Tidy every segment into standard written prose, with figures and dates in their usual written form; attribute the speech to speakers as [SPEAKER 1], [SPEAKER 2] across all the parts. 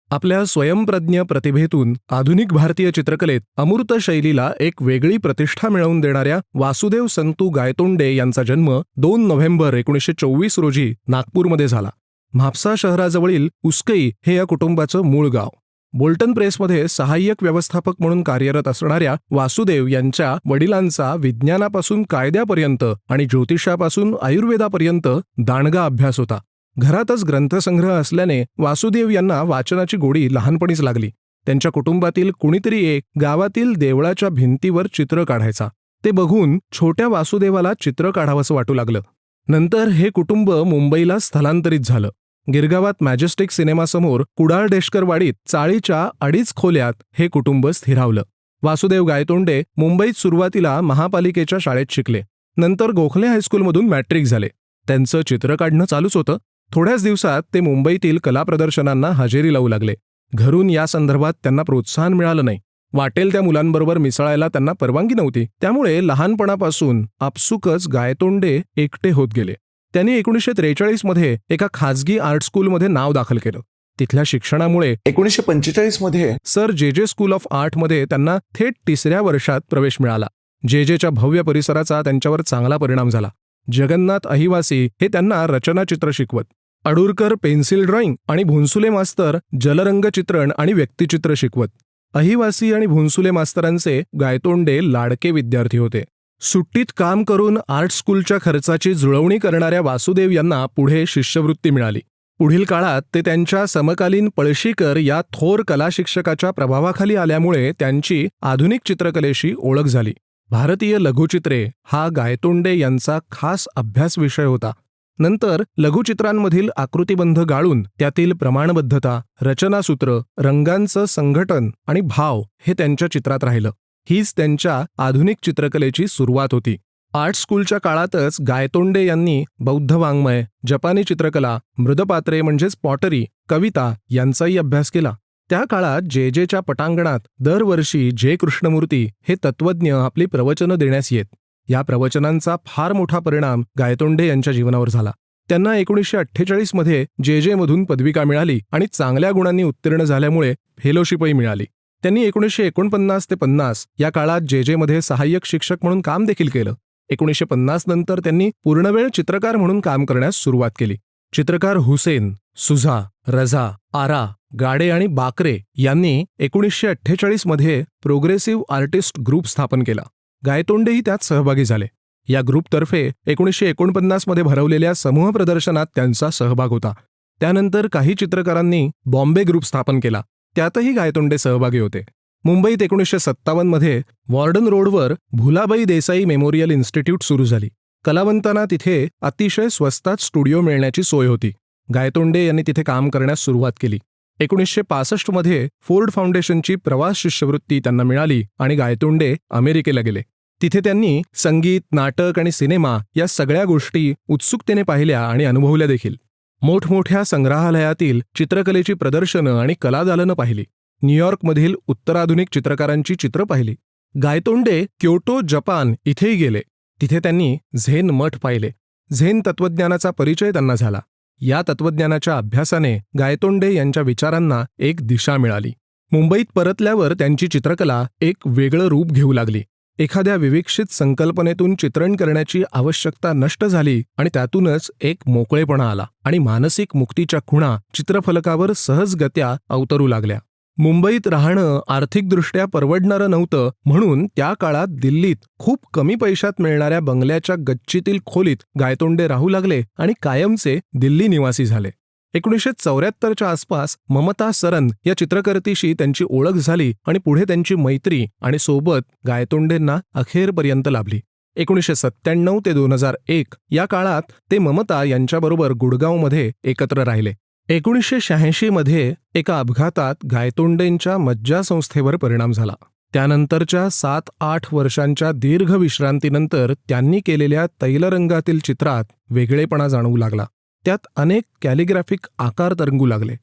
[SPEAKER 1] आपल्या स्वयंप्रज्ञ प्रतिभेतून आधुनिक भारतीय चित्रकलेत अमूर्त शैलीला एक वेगळी प्रतिष्ठा मिळवून देणाऱ्या वासुदेव संतू गायतोंडे यांचा जन्म 2 नोव्हेंबर 1924 रोजी नागपूरमध्ये झाला. म्हापसा शहराजवळील उसकई हे या कुटुंबाचं मूळ गाव. बोल्टन प्रेसमध्ये सहाय्यक व्यवस्थापक म्हणून कार्यरत असणाऱ्या वासुदेव यांच्या वडिलांचा विज्ञानापासून कायद्यापर्यंत आणि ज्योतिषापासून आयुर्वेदापर्यंत दांडगा अभ्यास होता. घरातच ग्रंथसंग्रह असल्याने वासुदेव यांना वाचनाची गोडी लहानपणीच लागली. त्यांच्या कुटुंबातील कुणीतरी एक गावातील देवळाच्या भिंतीवर चित्र काढायचा. ते बघून छोट्या वासुदेवाला चित्र काढावंसं वाटू लागलं. नंतर हे कुटुंब मुंबईला स्थलांतरित झालं. गिरगावात मॅजेस्टिक सिनेमासमोर कुडाळ देशकरवाडीत चाळीच्या 2.5 खोल्यात हे कुटुंब स्थिरावलं. वासुदेव गायतोंडे मुंबईत सुरुवातीला महापालिकेच्या शाळेत शिकले. नंतर गोखले हायस्कूलमधून मॅट्रिक झाले. त्यांचं चित्र काढणं चालूच होतं. थोड्याच दिवसात ते मुंबईतील कला प्रदर्शनांना हजेरी लावू लागले. घरून या संदर्भात त्यांना प्रोत्साहन मिळालं नाही. वाटेल त्या मुलांबरोबर मिसळायला त्यांना परवानगी नव्हती. त्यामुळे लहानपणापासून आपसुकच गायतोंडे एकटे होत गेले. त्यांनी 1943 मध्ये एका खाजगी आर्ट स्कूलमध्ये नाव दाखल केलं. तिथल्या शिक्षणामुळे 1945 मध्ये सर जे स्कूल ऑफ आर्टमध्ये त्यांना थेट 3ऱ्या वर्षात प्रवेश मिळाला. जेच्या भव्य परिसराचा त्यांच्यावर चांगला परिणाम झाला. जगन्नाथ अहिवासी हे त्यांना रचनाचित्र शिकवत. अडुरकर पेन्सिल ड्रॉइंग आणि भोंसुले मास्तर जलरंग चित्रण आणि व्यक्तिचित्र शिकवत. अहिवासी आणि भोंसुले मास्तरांचे गायतोंडे लाडके विद्यार्थी होते. सुट्टीत काम करून आर्ट स्कूलच्या खर्चाची जुळवणी करणाऱ्या वासुदेव यांना पुढे शिष्यवृत्ती मिळाली. पुढील काळात ते त्यांच्या समकालीन पळशीकर या थोर कला शिक्षकाच्या प्रभावाखाली आल्यामुळे त्यांची आधुनिक चित्रकलेशी ओळख झाली. भारतीय लघुचित्रे हा गायतोंडे यांचा खास अभ्यास विषय होता. नंतर लघुचित्रांमधील आकृतिबंध गाळून त्यातील प्रमाणबद्धता, रचनासूत्र, रंगांचं संघटन आणि भाव हे त्यांच्या चित्रात राहिलं. हीच त्यांच्या आधुनिक चित्रकलेची सुरुवात होती. आर्ट स्कूलच्या काळातच गायतोंडे यांनी बौद्ध वाङ्मय, जपानी चित्रकला, मृदपात्रे म्हणजेच पॉटरी, कविता यांचाही अभ्यास केला. त्या काळात जेच्या पटांगणात दरवर्षी कृष्णमूर्ती हे तत्वज्ञ आपली प्रवचनं देण्यास येत. या प्रवचनांचा फार मोठा परिणाम गायतोंडे यांच्या जीवनावर झाला. त्यांना 1948 मध्ये जेमधून पदविका मिळाली आणि चांगल्या गुणांनी उत्तीर्ण झाल्यामुळे फेलोशिपही मिळाली. त्यांनी 1949 ते 50 या काळात जेमध्ये सहाय्यक शिक्षक म्हणून काम देखील केलं. 1950 नंतर त्यांनी पूर्णवेळ चित्रकार म्हणून काम करण्यास सुरुवात केली. चित्रकार हुसेन, सुझा, रझा, आरा, गाडे आणि बाकरे यांनी 1948 मध्ये प्रोग्रेसिव्ह आर्टिस्ट ग्रुप स्थापन केला. गायतोंडेही त्यात सहभागी झाले. या ग्रुपतर्फे 1949 मध्ये भरवलेल्या समूह प्रदर्शनात त्यांचा सहभाग होता. त्यानंतर काही चित्रकारांनी बॉम्बे ग्रुप स्थापन केला. त्यातही गायतोंडे सहभागी होते. मुंबईत 1957 मध्ये वॉर्डन रोडवर भुलाबाई देसाई मेमोरियल इन्स्टिट्यूट सुरू झाली. कलावंतांना तिथे अतिशय स्वस्तात स्टुडिओ मिळण्याची सोय होती. गायतोंडे यांनी तिथे काम करण्यास सुरुवात केली. 1965 मध्ये फोर्ड फाउंडेशनची प्रवास शिष्यवृत्ती त्यांना मिळाली आणि गायतोंडे अमेरिकेला गेले. तिथे त्यांनी संगीत, नाटक आणि सिनेमा या सगळ्या गोष्टी उत्सुकतेने पाहिल्या आणि अनुभवल्या देखील. मोठमोठ्या संग्रहालयातील चित्रकलेची प्रदर्शनं आणि कलादालनं पाहिली. न्यूयॉर्कमधील उत्तराधुनिक चित्रकारांची चित्रं पाहिली. गायतोंडे क्योटो, जपान इथेही गेले. तिथे त्यांनी झेन मठ पाहिले. झेन तत्वज्ञानाचा परिचय त्यांना झाला. या तत्वज्ञानाच्या अभ्यासाने गायतोंडे यांच्या विचारांना एक दिशा मिळाली. मुंबईत परतल्यावर त्यांची चित्रकला एक वेगळं रूप घेऊ लागली. एखाद्या विविक्षित संकल्पनेतून चित्रण करण्याची आवश्यकता नष्ट झाली आणि त्यातूनच एक मोकळेपणा आला आणि मानसिक मुक्तीच्या खुणा चित्रफलकावर सहजगत्या अवतरू लागल्या. मुंबईत राहणं आर्थिकदृष्ट्या परवडणारं नव्हतं, म्हणून त्या काळात दिल्लीत खूप कमी पैशात मिळणाऱ्या बंगल्याच्या गच्चीतील खोलीत गायतोंडे राहू लागले आणि कायमचे दिल्ली निवासी झाले. 1974च्या आसपास ममता सरन या चित्रकर्तीशी त्यांची ओळख झाली आणि पुढे त्यांची मैत्री आणि सोबत गायतोंडेंना अखेरपर्यंत लाभली. 1997 ते 2001 या काळात ते ममता यांच्याबरोबर गुडगावमध्ये एकत्र राहिले. 1986 मध्ये एका अपघातात गायतोंडेंच्या मज्जासंस्थेवर परिणाम झाला. त्यानंतरच्या 7-8 वर्षांच्या दीर्घ विश्रांतीनंतर त्यांनी केलेल्या तैलरंगातील चित्रात वेगळेपणा जाणवू लागला. त्यात अनेक कॅलिग्राफिक आकार तरंगू लागले.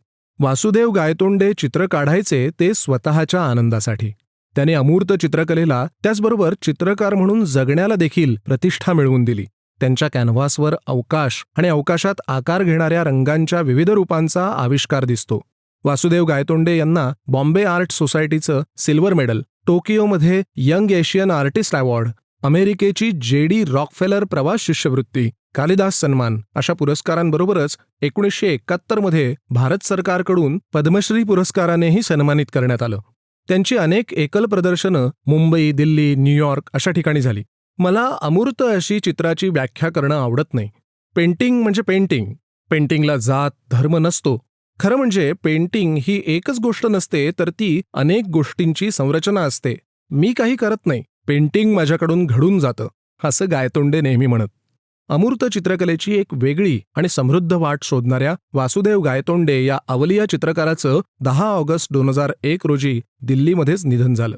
[SPEAKER 1] वासुदेव गायतोंडे चित्र काढायचे ते स्वतःच्या आनंदासाठी. त्याने अमूर्त चित्रकलेला त्याचबरोबर चित्रकार म्हणून जगण्याला देखील प्रतिष्ठा मिळवून दिली. त्यांच्या कॅनव्हासवर अवकाश आणि अवकाशात आकार घेणाऱ्या रंगांच्या विविध रूपांचा आविष्कार दिसतो. वासुदेव गायतोंडे यांना बॉम्बे आर्ट सोसायटीचं सिल्वर मेडल, टोकियोमध्ये यंग एशियन आर्टिस्ट अवॉर्ड, अमेरिकेची JD रॉकफेलर प्रवास शिष्यवृत्ती, कालिदास सन्मान अशा पुरस्कारांबरोबरच 1971 मध्ये भारत सरकारकडून पद्मश्री पुरस्कारानेही सन्मानित करण्यात आलं. त्यांची अनेक एकल प्रदर्शनं मुंबई, दिल्ली, न्यूयॉर्क अशा ठिकाणी झाली. मला अमूर्त अशी चित्राची व्याख्या करणं आवडत नाही. पेंटिंग म्हणजे पेंटिंग. पेंटिंगला जात, धर्म नसतो. खरं म्हणजे पेंटिंग ही एकच गोष्ट नसते, तर ती अनेक गोष्टींची संरचना असते. मी काही करत नाही, पेंटिंग माझ्याकडून घडून जातं, असं गायतोंडे नेहमी म्हणत. अमूर्त चित्रकलेची एक वेगळी आणि समृद्ध वाट शोधणाऱ्या वासुदेव गायतोंडे या अवलिया चित्रकाराचं 10 ऑगस्ट 2001 रोजी दिल्लीमध्येच निधन झालं.